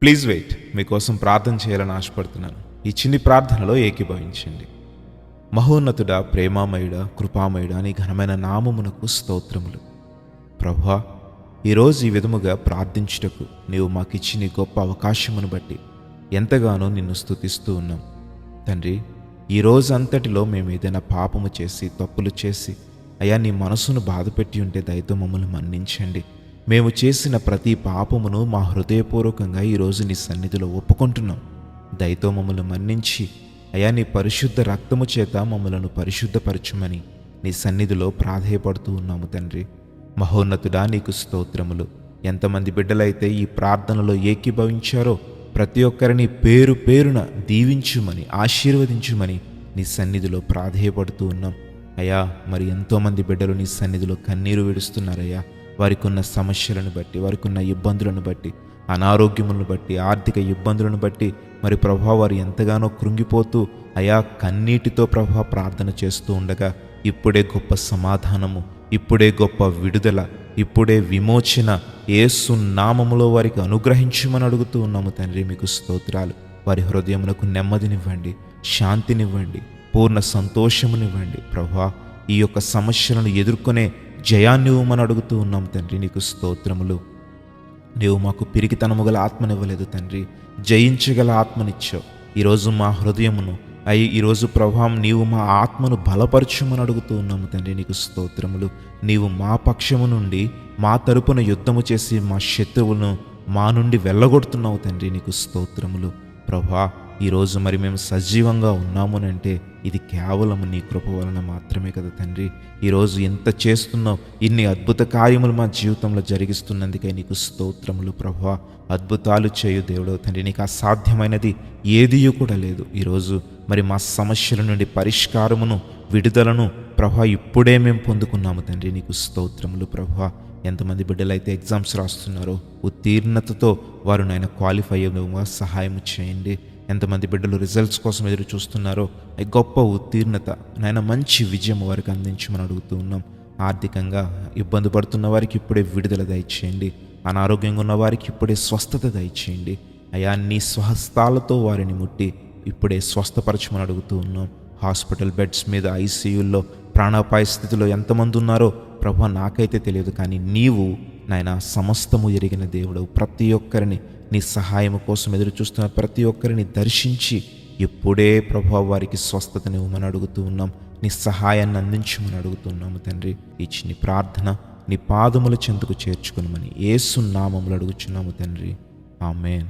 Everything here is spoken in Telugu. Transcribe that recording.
Please wait. మీకోసం ప్రార్థన చేయాలని ఆశపడుతున్నాను. ఈ చిన్ని ప్రార్థనలో ఏకీభవించండి. మహోన్నతుడా, ప్రేమామయుడా, కృపామయుడా, నీ ఘనమైన నామమునకు స్తోత్రములు. ప్రభువా, ఈరోజు ఈ విధముగా ప్రార్థించుటకు నీవు మాకిచ్చిన ఈ గొప్ప అవకాశమును బట్టి ఎంతగానో నిన్ను స్తుతిస్తూ ఉన్నాం. తండ్రి, ఈ రోజు అంతటిలో మేము ఏదైనా పాపము చేసి తప్పులు చేసి అయ్యా నీ మనసును బాధపెట్టి ఉంటే దయతో మమ్మల్ని మన్నించండి. మేము చేసిన ప్రతి పాపమును మా హృదయపూర్వకంగా ఈరోజు నీ సన్నిధిలో ఒప్పుకుంటున్నాం. దయతో మమ్మల్ని మన్నించి అయ్యా నీ పరిశుద్ధ రక్తము చేత మమ్మలను పరిశుద్ధపరచుమని నీ సన్నిధిలో ప్రాధేయపడుతూ ఉన్నాము. తండ్రి మహోన్నతుడా, నీకు స్తోత్రములు. ఎంతమంది బిడ్డలైతే ఈ ప్రార్థనలో ఏకీభవించారో ప్రతి ఒక్కరిని పేరు పేరున దీవించుమని ఆశీర్వదించుమని నీ సన్నిధిలో ప్రాధేయపడుతూ ఉన్నాం. అయ్యా, మరి ఎంతోమంది బిడ్డలు నీ సన్నిధిలో కన్నీరు విడుస్తున్నారయ్యా. వారికి ఉన్న సమస్యలను బట్టి, వారికి ఉన్న ఇబ్బందులను బట్టి, అనారోగ్యములను బట్టి, ఆర్థిక ఇబ్బందులను బట్టి మరి ప్రభువా వారు ఎంతగానో కృంగిపోతూ అయా కన్నీటితో ప్రభువా ప్రార్థన చేస్తూ ఉండగా ఇప్పుడే గొప్ప సమాధానము, ఇప్పుడే గొప్ప విడుదల, ఇప్పుడే విమోచన యేసు నామములో వారికి అనుగ్రహించమని అడుగుతూ ఉన్నాము. తండ్రి, మీకు స్తోత్రాలు. వారి హృదయమునకు నెమ్మదినివ్వండి, శాంతినివ్వండి, పూర్ణ సంతోషమునివ్వండి. ప్రభువా, ఈ యొక్క సమస్యలను ఎదుర్కొనే జయాన్ని ఇవ్వమని అడుగుతూ ఉన్నాం. తండ్రి, నీకు స్తోత్రములు. నీవు మాకు పిరికితనము గల ఆత్మనివ్వలేదు తండ్రి, జయించగల ఆత్మనిచ్చావు. ఈరోజు మా హృదయమును ఈరోజు ప్రభావం నీవు మా ఆత్మను బలపరచుమని అడుగుతూ ఉన్నాము. తండ్రి, నీకు స్తోత్రములు. నీవు మా పక్షము నుండి మా తరపున యుద్ధము చేసి మా శత్రువులను మా నుండి వెళ్ళగొడుతున్నావు. తండ్రి, నీకు స్తోత్రములు. ప్రభా, ఈరోజు మరి మేము సజీవంగా ఉన్నామునంటే ఇది కేవలం నీ కృప వలన మాత్రమే కదా తండ్రి. ఈరోజు ఎంత చేస్తున్నావు, ఇన్ని అద్భుత కార్యములు మా జీవితంలో జరిగిస్తున్నందుకే నీకు స్తోత్రములు. ప్రభువా, అద్భుతాలు చేయు దేవుడు తండ్రి, నీకు అసాధ్యమైనది ఏదీ కూడా లేదు. ఈరోజు మరి మా సమస్యల నుండి పరిష్కారమును, విడుదలను ప్రభువా ఇప్పుడే మేము పొందుకున్నాము. తండ్రి, నీకు స్తోత్రములు. ప్రభువా, ఎంతమంది బిడ్డలైతే ఎగ్జామ్స్ రాస్తున్నారో ఉత్తీర్ణతతో వారు నాయన క్వాలిఫై అయ్యేవిధంగా సహాయం చేయండి. ఎంతమంది బిడ్డలు రిజల్ట్స్ కోసం ఎదురు చూస్తున్నారో గొప్ప ఉత్తీర్ణత నాయన మంచి విజయం వారికి అందించమని అడుగుతూ ఉన్నాం. ఆర్థికంగా ఇబ్బంది పడుతున్న వారికి ఇప్పుడే విడుదల దయచేయండి. అనారోగ్యంగా ఉన్న వారికి ఇప్పుడే స్వస్థత దయచేయండి. అయా నీ స్వహస్తాలతో వారిని ముట్టి ఇప్పుడే స్వస్థపరచమని అడుగుతూ ఉన్నాం. హాస్పిటల్ బెడ్స్ మీద, ఐసీయూల్లో ప్రాణాపాయ స్థితిలో ఎంతమంది ఉన్నారో ప్రభు నాకైతే తెలియదు, కానీ నీవు నాయన సమస్తము ఎరిగిన దేవుడు. ప్రతి ఒక్కరిని నీ సహాయం కోసం ఎదురు చూస్తున్న ప్రతి ఒక్కరిని దర్శించి ఇప్పుడే ప్రభు వారికి స్వస్థతనివ్వమని అడుగుతూ ఉన్నాం. నీ సహాయాన్ని అందించమని అడుగుతున్నాము. తండ్రి, ఈ చిన్ని ప్రార్థన నీ పాదముల చెంతకు చేర్చుకునమని యేసు నామములో అడుగుచున్నాము తండ్రి. ఆమేన్.